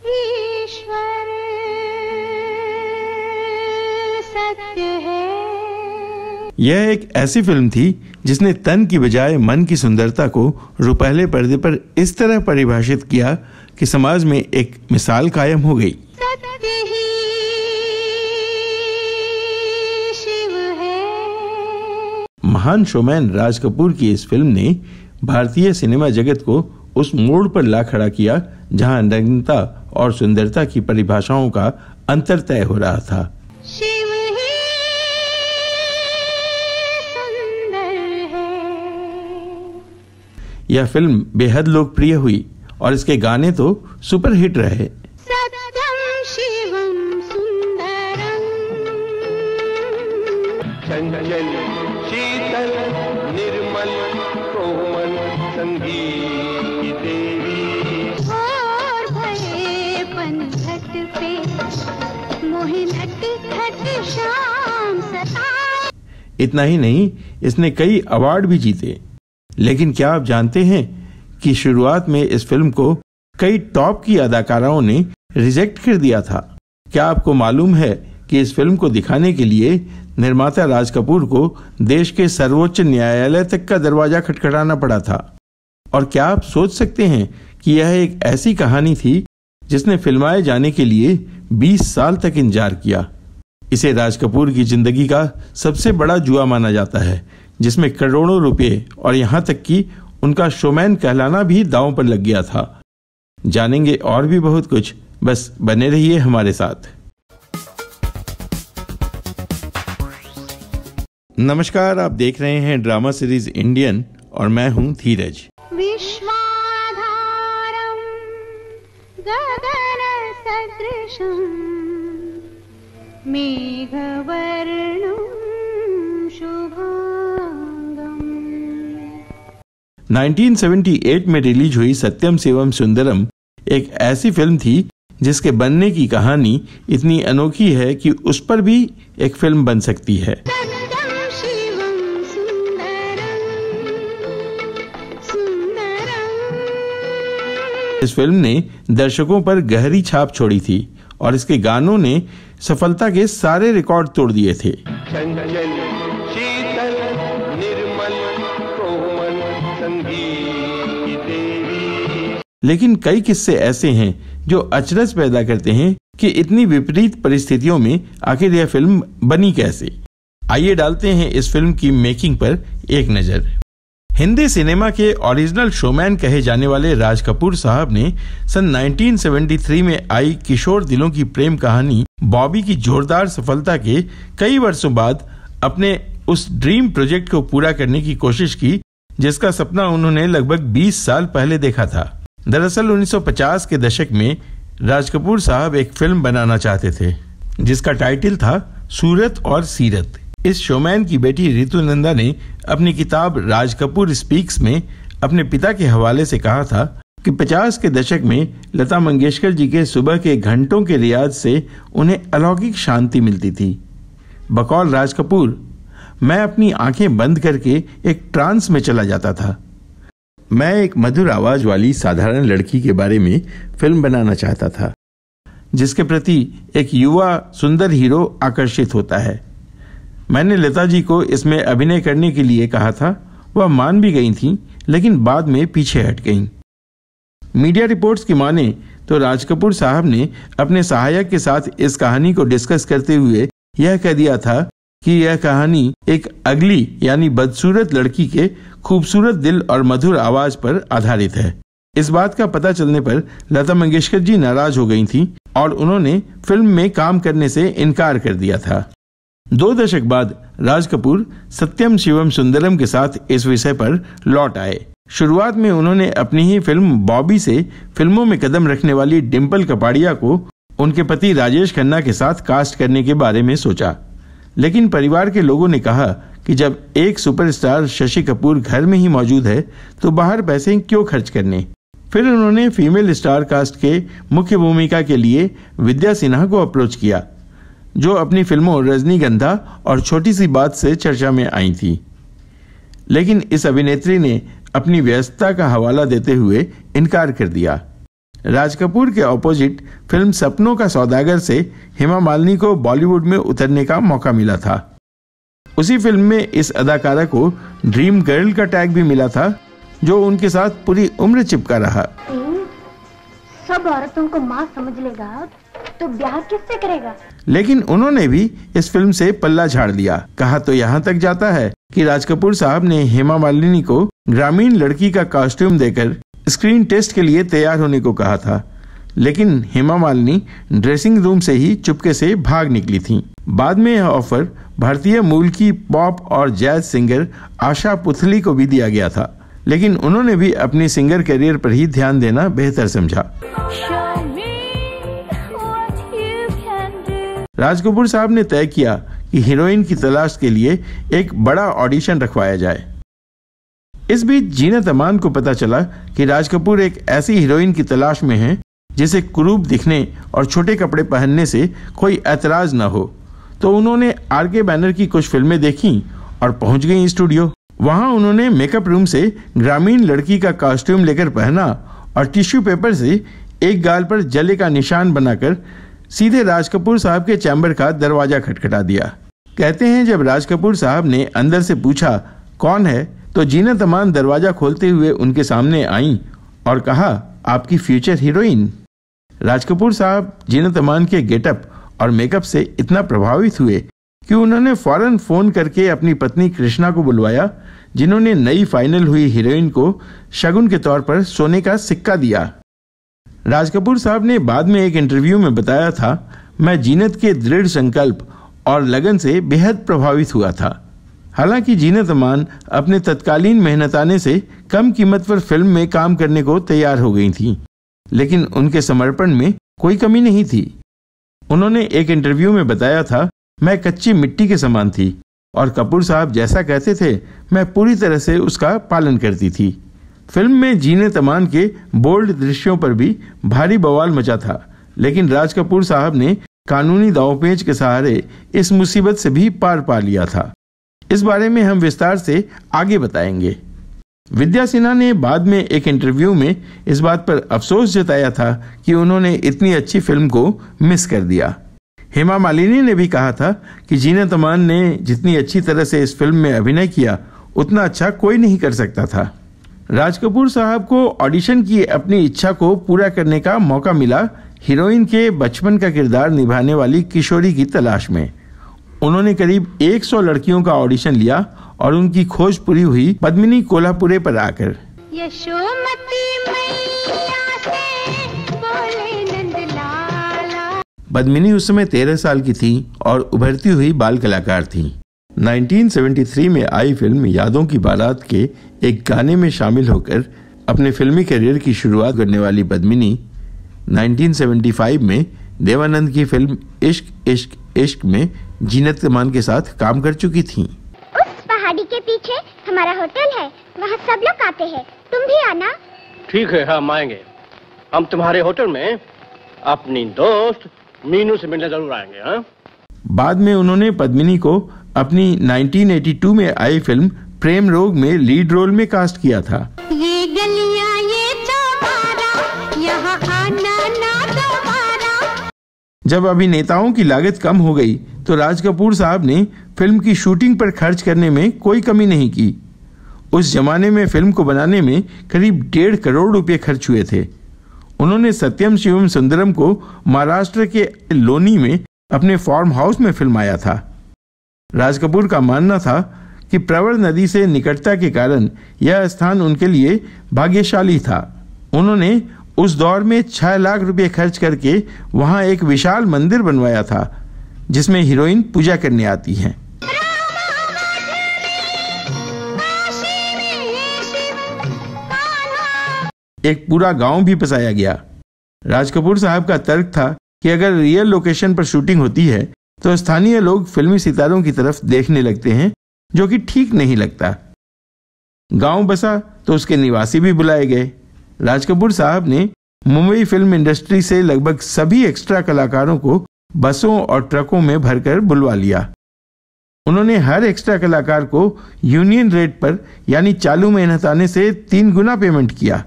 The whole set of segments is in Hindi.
ईश्वर सत्य है। यह एक ऐसी फिल्म थी जिसने तन की बजाय मन की सुंदरता को रुपहले पर्दे पर इस तरह परिभाषित किया कि समाज में एक मिसाल कायम हो गई। सत्य ही शिव है। महान शोमैन राज कपूर की इस फिल्म ने भारतीय सिनेमा जगत को उस मोड़ पर ला खड़ा किया जहां नग्नता और सुंदरता की परिभाषाओं का अंतर तय हो रहा था। शिव ही सुंदर है। यह फिल्म बेहद लोकप्रिय हुई और इसके गाने तो सुपरहिट रहे। सत्यम शिवम सुंदरम। चंचल शीतल निर्मल कोमल संगीत की देवी। और भरे पनघट पे मोहि नटखट शाम सताए। इतना ही नहीं, इसने कई अवार्ड भी जीते। लेकिन क्या आप जानते हैं कि शुरुआत में इस फिल्म को कई टॉप की अदाकाराओं ने रिजेक्ट कर दिया था। क्या आपको मालूम है कि इस फिल्म को दिखाने के लिए निर्माता राज कपूर को देश के सर्वोच्च न्यायालय तक का दरवाजा खटखटाना पड़ा था। और क्या आप सोच सकते हैं कि यह एक ऐसी कहानी थी जिसने फिल्माए जाने के लिए 20 साल तक इंतजार किया। इसे राज कपूर की जिंदगी का सबसे बड़ा जुआ माना जाता है, जिसमें करोड़ों रुपए और यहां तक कि उनका शोमैन कहलाना भी दांव पर लग गया था। जानेंगे और भी बहुत कुछ, बस बने रहिए हमारे साथ। नमस्कार, आप देख रहे हैं ड्रामा सीरीज इंडियन और मैं हूं धीरज। विश्वाधारं गगन सदृशं मेघवर्णं शुभांगं। 1978 में रिलीज हुई सत्यम शिवम सुंदरम एक ऐसी फिल्म थी जिसके बनने की कहानी इतनी अनोखी है कि उस पर भी एक फिल्म बन सकती है। सत्यम शिवम सुंदरम सुंदरम। इस फिल्म ने दर्शकों पर गहरी छाप छोड़ी थी और इसके गानों ने सफलता के सारे रिकॉर्ड तोड़ दिए थे। चंचल शीतल निर्मल कोमल संगीत की देवी। लेकिन कई किस्से ऐसे हैं जो अचरज पैदा करते हैं कि इतनी विपरीत परिस्थितियों में आखिर यह फिल्म बनी कैसे। आइए डालते हैं इस फिल्म की मेकिंग पर एक नजर। हिंदी सिनेमा के ओरिजिनल शोमैन कहे जाने वाले राज कपूर साहब ने सन 1973 में आई किशोर दिलों की प्रेम कहानी बॉबी की जोरदार सफलता के कई वर्षों बाद अपने उस ड्रीम प्रोजेक्ट को पूरा करने की कोशिश की जिसका सपना उन्होंने लगभग 20 साल पहले देखा था। दरअसल 1950 के दशक में राज कपूर साहब एक फिल्म बनाना चाहते थे जिसका टाइटल था सूरत और सीरत। इस शोमैन की बेटी रितु नंदा ने अपनी किताब राज कपूर स्पीक्स में अपने पिता के हवाले से कहा था कि 50 के दशक में लता मंगेशकर जी के सुबह के घंटों के रियाज से उन्हें अलौकिक शांति मिलती थी। बकौल राज कपूर, मैं अपनी आंखें बंद करके एक ट्रांस में चला जाता था। मैं एक मधुर आवाज वाली साधारण लड़की के बारे में फिल्म बनाना चाहता था जिसके प्रति एक युवा सुंदर हीरो आकर्षित होता है। मैंने लता जी को इसमें अभिनय करने के लिए कहा था। वह मान भी गई थीं, लेकिन बाद में पीछे हट गईं। मीडिया रिपोर्ट्स की माने तो राज कपूर साहब ने अपने सहायक के साथ इस कहानी को डिस्कस करते हुए यह कह दिया था कि यह कहानी एक अगली यानी बदसूरत लड़की के खूबसूरत दिल और मधुर आवाज पर आधारित है। इस बात का पता चलने पर लता मंगेशकर जी नाराज हो गई थीं और उन्होंने फिल्म में काम करने से इनकार कर दिया था। 2 दशक बाद राज कपूर सत्यम शिवम सुंदरम के साथ इस विषय पर लौट आए। शुरुआत में उन्होंने अपनी ही फिल्म बॉबी से फिल्मों में कदम रखने वाली डिम्पल कपाड़िया को उनके पति राजेश खन्ना के साथ कास्ट करने के बारे में सोचा, लेकिन परिवार के लोगों ने कहा कि जब एक सुपरस्टार शशि कपूर घर में ही मौजूद है तो बाहर पैसे क्यों खर्च करने। फिर उन्होंने फीमेल स्टार कास्ट के मुख्य भूमिका के लिए विद्या सिन्हा को अप्रोच किया, जो अपनी फिल्मों रजनीगंधा और छोटी सी बात से चर्चा में आई थी। लेकिन इस अभिनेत्री ने अपनी व्यस्तता का हवाला देते हुए इनकार कर दिया। राज कपूर के ऑपोजिट फिल्म सपनों का सौदागर से हेमा मालिनी को बॉलीवुड में उतरने का मौका मिला था। उसी फिल्म में इस अदाकारा को ड्रीम गर्ल का टैग भी मिला था, जो उनके साथ पूरी उम्र चिपका रहा। सब औरतों को माँ समझ लेगा तो ब्याह किससे करेगा? लेकिन उन्होंने भी इस फिल्म से पल्ला झाड़ दिया। कहा तो यहाँ तक जाता है कि राज कपूर साहब ने हेमा मालिनी को ग्रामीण लड़की का कॉस्ट्यूम देकर स्क्रीन टेस्ट के लिए तैयार होने को कहा था, लेकिन हेमा मालिनी ड्रेसिंग रूम से ही चुपके से भाग निकली थीं। बाद में यह ऑफर भारतीय मूल की पॉप और जैज सिंगर आशा पुथली को भी दिया गया था, लेकिन उन्होंने भी अपनी सिंगर करियर पर ही ध्यान देना बेहतर समझा। राज कपूर साहब ने तय किया कि हीरोइन की तलाश के लिए एक बड़ा ऑडिशन रखवाया जाए। इस बीच जीनत अमान को पता चला कि राज कपूर एक ऐसी हीरोइन की तलाश में हैं जिसे कुरूप दिखने और छोटे कपड़े पहनने से कोई ऐतराज न हो, तो उन्होंने आर.के. बैनर की कुछ फिल्में देखी और पहुंच गई स्टूडियो। वहां उन्होंने मेकअप रूम से ग्रामीण लड़की का कॉस्ट्यूम लेकर पहना और टिश्यू पेपर से एक गाल पर जले का निशान बनाकर सीधे राज कपूर साहब के चैम्बर का दरवाजा खटखटा दिया। कहते हैं जब राज कपूर साहब ने अंदर से पूछा कौन है, तो जीनत अमान दरवाजा खोलते हुए उनके सामने आईं और कहा, आपकी फ्यूचर हीरोइन। राज कपूर साहब जीनत अमान के गेटअप और मेकअप से इतना प्रभावित हुए कि उन्होंने फौरन फोन करके अपनी पत्नी कृष्णा को बुलवाया, जिन्होंने नई फाइनल हुई हीरोइन को शगुन के तौर पर सोने का सिक्का दिया। राज कपूर साहब ने बाद में एक इंटरव्यू में बताया था, मैं जीनत के दृढ़ संकल्प और लगन से बेहद प्रभावित हुआ था। हालांकि जीनत अमान अपने तत्कालीन मेहनताने से कम कीमत पर फिल्म में काम करने को तैयार हो गई थीं, लेकिन उनके समर्पण में कोई कमी नहीं थी। उन्होंने एक इंटरव्यू में बताया था, मैं कच्ची मिट्टी के समान थी और कपूर साहब जैसा कहते थे मैं पूरी तरह से उसका पालन करती थी। फिल्म में जीनत अमान के बोल्ड दृश्यों पर भी भारी बवाल मचा था, लेकिन राज कपूर साहब ने कानूनी दांवपेच के सहारे इस मुसीबत से भी पार पा लिया था। इस बारे में हम विस्तार से आगे बताएंगे। विद्या सिन्हा ने बाद में एक इंटरव्यू में इस बात पर अफसोस जताया था कि उन्होंने इतनी अच्छी फिल्म को मिस कर दिया। हेमा मालिनी ने भी कहा था कि जीनत अमान ने जितनी अच्छी तरह से इस फिल्म में अभिनय किया उतना अच्छा कोई नहीं कर सकता था। राज कपूर साहब को ऑडिशन की अपनी इच्छा को पूरा करने का मौका मिला हीरोइन के बचपन का किरदार निभाने वाली किशोरी की तलाश में। उन्होंने करीब 100 लड़कियों का ऑडिशन लिया और उनकी खोज पूरी हुई पद्मिनी कोल्हापुरे पर आकर। यशोमती मैया से बोले नंदलाला। पद्मिनी उस समय 13 साल की थी और उभरती हुई बाल कलाकार थी। 1973 में आई फिल्म यादों की बारात के एक गाने में शामिल होकर अपने फिल्मी करियर की शुरुआत करने वाली पद्मिनी 1975 में देवानंद की फिल्म इश्क इश्क इश्क में जीनत अमान के साथ काम कर चुकी थीं। उस पहाड़ी के पीछे हमारा होटल है, वहाँ सब लोग आते हैं, तुम भी आना। ठीक है, हम आएंगे। हम तुम्हारे होटल में अपनी दोस्त मीनू से मिलने जरूर आएंगे। हाँ? बाद में उन्होंने पद्मिनी को अपनी 1982 में आई फिल्म प्रेम रोग में लीड रोल में कास्ट किया था। ये गलियां ये चौबारा, यहाँ आना ना दोबारा। जब अभिनेताओं की लागत कम हो गई तो राज कपूर साहब ने फिल्म की शूटिंग पर खर्च करने में कोई कमी नहीं की। उस जमाने में फिल्म को बनाने में करीब 1.5 करोड़ रुपए खर्च हुए थे। उन्होंने सत्यम शिवम सुंदरम को महाराष्ट्र के लोनी में अपने फार्म हाउस में फिल्माया था। राज कपूर का मानना था कि प्रवर नदी से निकटता के कारण यह स्थान उनके लिए भाग्यशाली था। उन्होंने उस दौर में 6 लाख रुपए खर्च करके वहां एक विशाल मंदिर बनवाया था जिसमें हीरोइन पूजा करने आती हैं। एक पूरा गांव भी बसाया गया। राज कपूर साहब का तर्क था कि अगर रियल लोकेशन पर शूटिंग होती है तो स्थानीय लोग फिल्मी सितारों की तरफ देखने लगते हैं, जो कि ठीक नहीं लगता। गांव बसा तो उसके निवासी भी बुलाए गए। राज कपूर साहब ने मुंबई फिल्म इंडस्ट्री से लगभग सभी एक्स्ट्रा कलाकारों को बसों और ट्रकों में भरकर बुलवा लिया। उन्होंने हर एक्स्ट्रा कलाकार को यूनियन रेट पर यानी चालू मेहनताने से 3 गुना पेमेंट किया।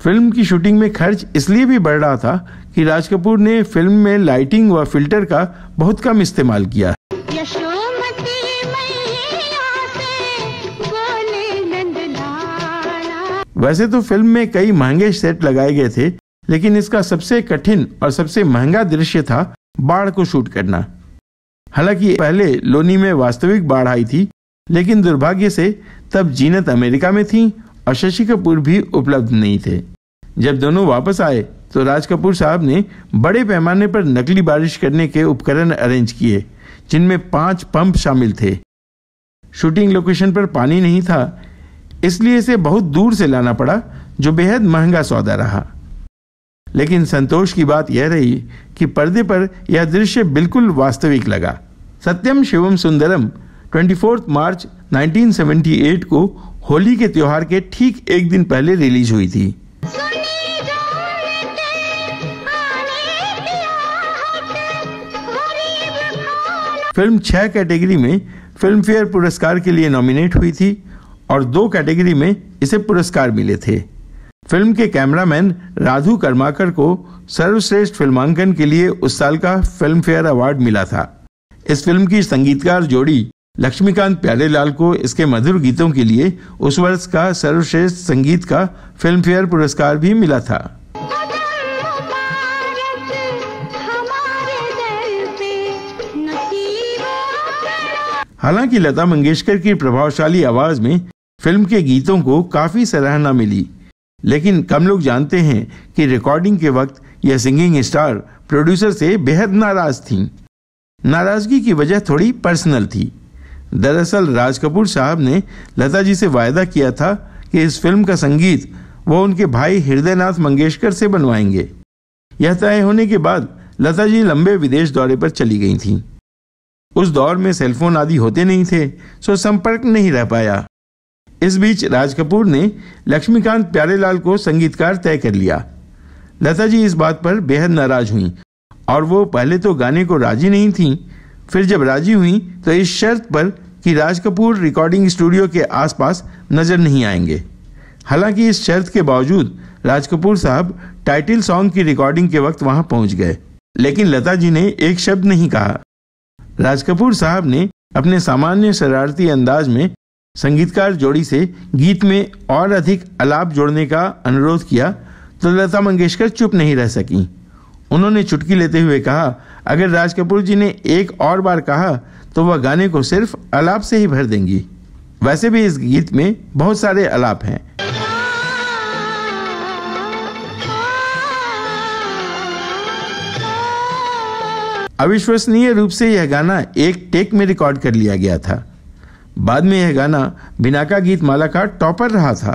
फिल्म की शूटिंग में खर्च इसलिए भी बढ़ रहा था कि राज कपूर ने फिल्म में लाइटिंग व फिल्टर का बहुत कम इस्तेमाल किया। यशोमती मैया से बोले नंदलाला। वैसे तो फिल्म में कई महंगे सेट लगाए गए थे, लेकिन इसका सबसे कठिन और सबसे महंगा दृश्य था बाढ़ को शूट करना। हालांकि पहले लोनी में वास्तविक बाढ़ आई थी, लेकिन दुर्भाग्य से तब जीनत अमेरिका में थी और शशि कपूर भी उपलब्ध नहीं थे। जब दोनों वापस आए तो राज कपूर साहब ने बड़े पैमाने पर नकली बारिश करने के उपकरण अरेंज किए, जिनमें 5 पंप शामिल थे। शूटिंग लोकेशन पर पानी नहीं था, इसलिए इसे बहुत दूर से लाना पड़ा, जो बेहद महंगा सौदा रहा। लेकिन संतोष की बात यह रही कि पर्दे पर यह दृश्य बिल्कुल वास्तविक लगा। सत्यम शिवम सुंदरम 24 मार्च 1978 को होली के त्योहार के ठीक एक दिन पहले रिलीज हुई थी। फिल्म 6 कैटेगरी में फिल्म फेयर पुरस्कार के लिए नॉमिनेट हुई थी और 2 कैटेगरी में इसे पुरस्कार मिले थे। फिल्म के कैमरामैन राधु कर्माकर को सर्वश्रेष्ठ फिल्मांकन के लिए उस साल का फिल्म फेयर अवार्ड मिला था। इस फिल्म की संगीतकार जोड़ी लक्ष्मीकांत प्यारेलाल को इसके मधुर गीतों के लिए उस वर्ष का सर्वश्रेष्ठ संगीत का फिल्म फेयर पुरस्कार भी मिला था। हालांकि लता मंगेशकर की प्रभावशाली आवाज में फिल्म के गीतों को काफी सराहना मिली, लेकिन कम लोग जानते हैं कि रिकॉर्डिंग के वक्त यह सिंगिंग स्टार प्रोड्यूसर से बेहद नाराज थीं। नाराजगी की वजह थोड़ी पर्सनल थी। दरअसल राज कपूर साहब ने लता जी से वायदा किया था कि इस फिल्म का संगीत वो उनके भाई हृदयनाथ मंगेशकर से बनवाएंगे। यह तय होने के बाद लता जी लंबे विदेश दौरे पर चली गई थीं। उस दौर में सेलफोन आदि होते नहीं थे, सो संपर्क नहीं रह पाया। इस बीच राज कपूर ने लक्ष्मीकांत प्यारेलाल को संगीतकार तय कर लिया। लता जी इस बात पर बेहद नाराज हुईं और वो पहले तो गाने को राजी नहीं थीं, फिर जब राजी हुईं तो इस शर्त पर कि राज कपूर रिकॉर्डिंग स्टूडियो के आसपास नजर नहीं आएंगे। हालांकि इस शर्त के बावजूद राज कपूर साहब टाइटल सॉन्ग की रिकॉर्डिंग के वक्त वहां पहुंच गए, लेकिन लता जी ने एक शब्द नहीं कहा। राज कपूर साहब ने अपने सामान्य शरारती अंदाज में संगीतकार जोड़ी से गीत में और अधिक आलाप जोड़ने का अनुरोध किया तो लता मंगेशकर चुप नहीं रह सकी। उन्होंने चुटकी लेते हुए कहा, अगर राज कपूर जी ने एक और बार कहा तो वह गाने को सिर्फ आलाप से ही भर देंगी। वैसे भी इस गीत में बहुत सारे आलाप हैं। अविश्वसनीय रूप से यह गाना एक टेक में रिकॉर्ड कर लिया गया था। बाद में यह गाना बिनाका गीत माला का टॉपर रहा था।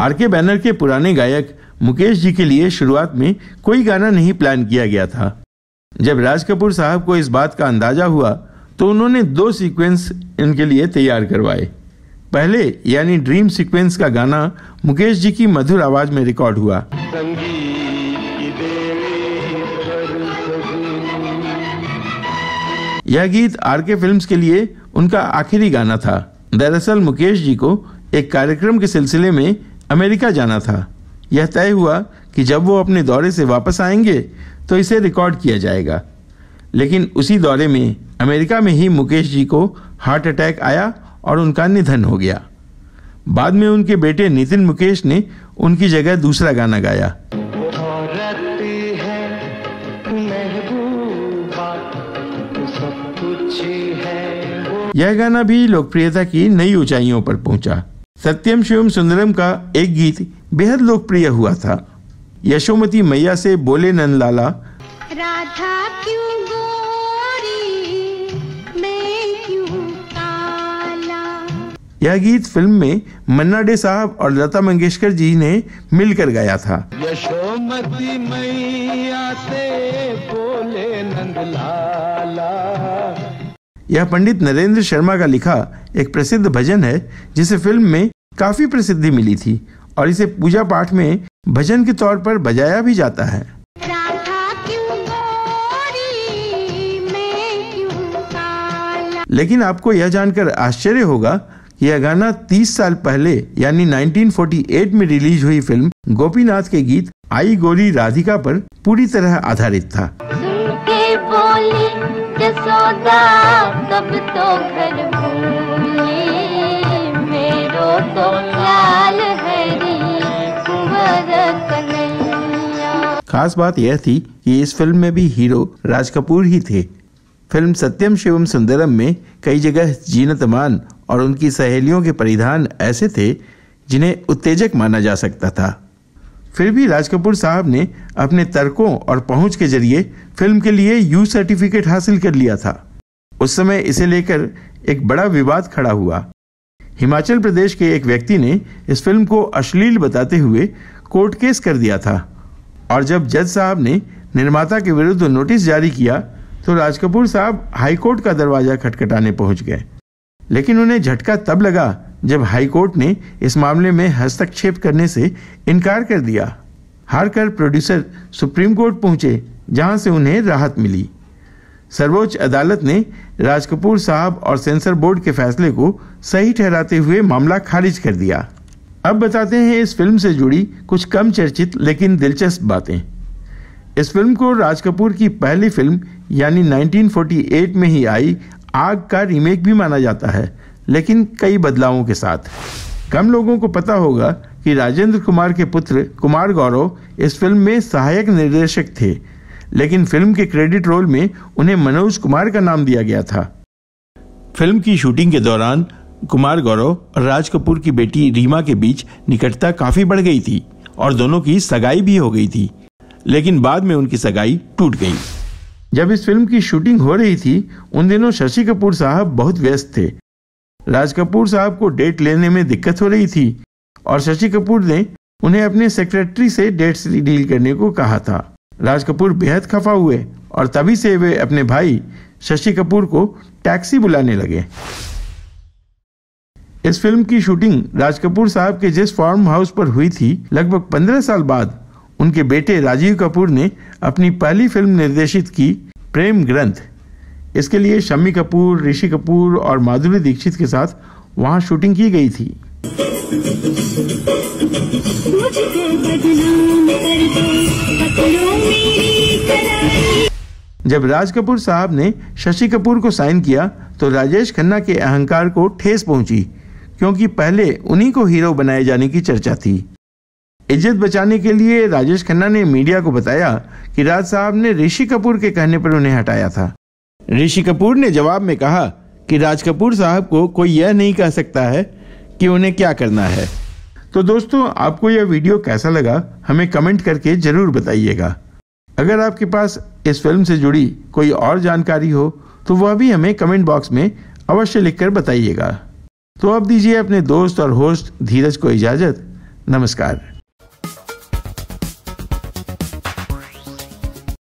आरके बैनर के पुराने गायक मुकेश जी के लिए शुरुआत में कोई गाना नहीं प्लान किया गया था। जब राज कपूर साहब को इस बात का अंदाजा हुआ तो उन्होंने 2 सीक्वेंस इनके लिए तैयार करवाए। पहले यानी ड्रीम सीक्वेंस का गाना मुकेश जी की मधुर आवाज में रिकॉर्ड हुआ। यह गीत आरके फिल्म्स के लिए उनका आखिरी गाना था। दरअसल मुकेश जी को एक कार्यक्रम के सिलसिले में अमेरिका जाना था। यह तय हुआ कि जब वो अपने दौरे से वापस आएंगे तो इसे रिकॉर्ड किया जाएगा, लेकिन उसी दौरे में अमेरिका में ही मुकेश जी को हार्ट अटैक आया और उनका निधन हो गया। बाद में उनके बेटे नितिन मुकेश ने उनकी जगह दूसरा गाना गाया। यह गाना भी लोकप्रियता की नई ऊंचाइयों पर पहुंचा। सत्यम शिवम सुंदरम का एक गीत बेहद लोकप्रिय हुआ था, यशोमती मैया से बोले नंदलाला। राधा क्यों गोरी मैं क्यों काला। यह गीत फिल्म में मन्ना डे साहब और लता मंगेशकर जी ने मिलकर गाया था। यशोमती मैया से बोले नंदलाला। यह पंडित नरेंद्र शर्मा का लिखा एक प्रसिद्ध भजन है, जिसे फिल्म में काफी प्रसिद्धि मिली थी और इसे पूजा पाठ में भजन के तौर पर बजाया भी जाता है। लेकिन आपको यह जानकर आश्चर्य होगा कि यह गाना 30 साल पहले यानी 1948 में रिलीज हुई फिल्म गोपीनाथ के गीत आई गोरी राधिका पर पूरी तरह आधारित था। सुन के बोली जसोदा कब तो घर भूले, मेरो तो ख्याल है री कुंवर कन्हैया। खास बात यह थी कि इस फिल्म में भी हीरो राज कपूर ही थे। फिल्म सत्यम शिवम सुंदरम में कई जगह जीनत अमान और उनकी सहेलियों के परिधान ऐसे थे जिन्हें उत्तेजक माना जा सकता था। फिर भी राज कपूर साहब ने अपने तर्कों और पहुंच के जरिए फिल्म के लिए यू सर्टिफिकेट हासिल कर लिया था। उस समय इसे लेकर एक बड़ा विवाद खड़ा हुआ। हिमाचल प्रदेश के एक व्यक्ति ने इस फिल्म को अश्लील बताते हुए कोर्ट केस कर दिया था और जब जज साहब ने निर्माता के विरुद्ध नोटिस जारी किया तो राज कपूर साहब हाईकोर्ट का दरवाजा खटखटाने पहुंच गए। लेकिन उन्हें झटका तब लगा जब हाईकोर्ट ने इस मामले में हस्तक्षेप करने से इनकार कर दिया। हारकर प्रोड्यूसर सुप्रीम कोर्ट पहुंचे, जहां से उन्हें राहत मिली। सर्वोच्च अदालत ने राज कपूर साहब और सेंसर बोर्ड के फैसले को सही ठहराते हुए मामला खारिज कर दिया। अब बताते हैं इस फिल्म से जुड़ी कुछ कम चर्चित लेकिन दिलचस्प बातें। इस फिल्म को राज कपूर की पहली फिल्म यानी 1948 में ही आई आग का रीमेक भी माना जाता है, लेकिन कई बदलावों के साथ। कम लोगों को पता होगा कि राजेंद्र कुमार के पुत्र कुमार गौरव इस फिल्म में सहायक निर्देशक थे, लेकिन फिल्म के क्रेडिट रोल में उन्हें मनोज कुमार का नाम दिया गया था। फिल्म की शूटिंग के दौरान कुमार गौरव और राज कपूर की बेटी रीमा के बीच निकटता काफी बढ़ गई थी और दोनों की सगाई भी हो गई थी, लेकिन बाद में उनकी सगाई टूट गई। जब इस फिल्म की शूटिंग हो रही थी उन दिनों शशि कपूर साहब बहुत व्यस्त थे। राज कपूर साहब को डेट लेने में दिक्कत हो रही थी और शशि कपूर ने उन्हें अपने सेक्रेटरी से डेट्स डील करने को कहा था। राज कपूर बेहद खफा हुए और तभी से वे अपने भाई शशि कपूर को टैक्सी बुलाने लगे। इस फिल्म की शूटिंग राज कपूर साहब के जिस फार्म हाउस पर हुई थी, लगभग 15 साल बाद उनके बेटे राजीव कपूर ने अपनी पहली फिल्म निर्देशित की प्रेम ग्रंथ। इसके लिए शम्मी कपूर, ऋषि कपूर और माधुरी दीक्षित के साथ वहां शूटिंग की गई थी। जब राज कपूर साहब ने शशि कपूर को साइन किया तो राजेश खन्ना के अहंकार को ठेस पहुंची, क्योंकि पहले उन्हीं को हीरो बनाए जाने की चर्चा थी। इज्जत बचाने के लिए राजेश खन्ना ने मीडिया को बताया कि राज साहब ने ऋषि कपूर के कहने पर उन्हें हटाया था। ऋषि कपूर ने जवाब में कहा कि राज कपूर साहब को कोई यह नहीं कह सकता है कि उन्हें क्या करना है। तो दोस्तों, आपको यह वीडियो कैसा लगा हमें कमेंट करके जरूर बताइएगा। अगर आपके पास इस फिल्म से जुड़ी कोई और जानकारी हो तो वह भी हमें कमेंट बॉक्स में अवश्य लिखकर बताइएगा। तो अब दीजिए अपने दोस्त और होस्ट धीरज को इजाजत। नमस्कार।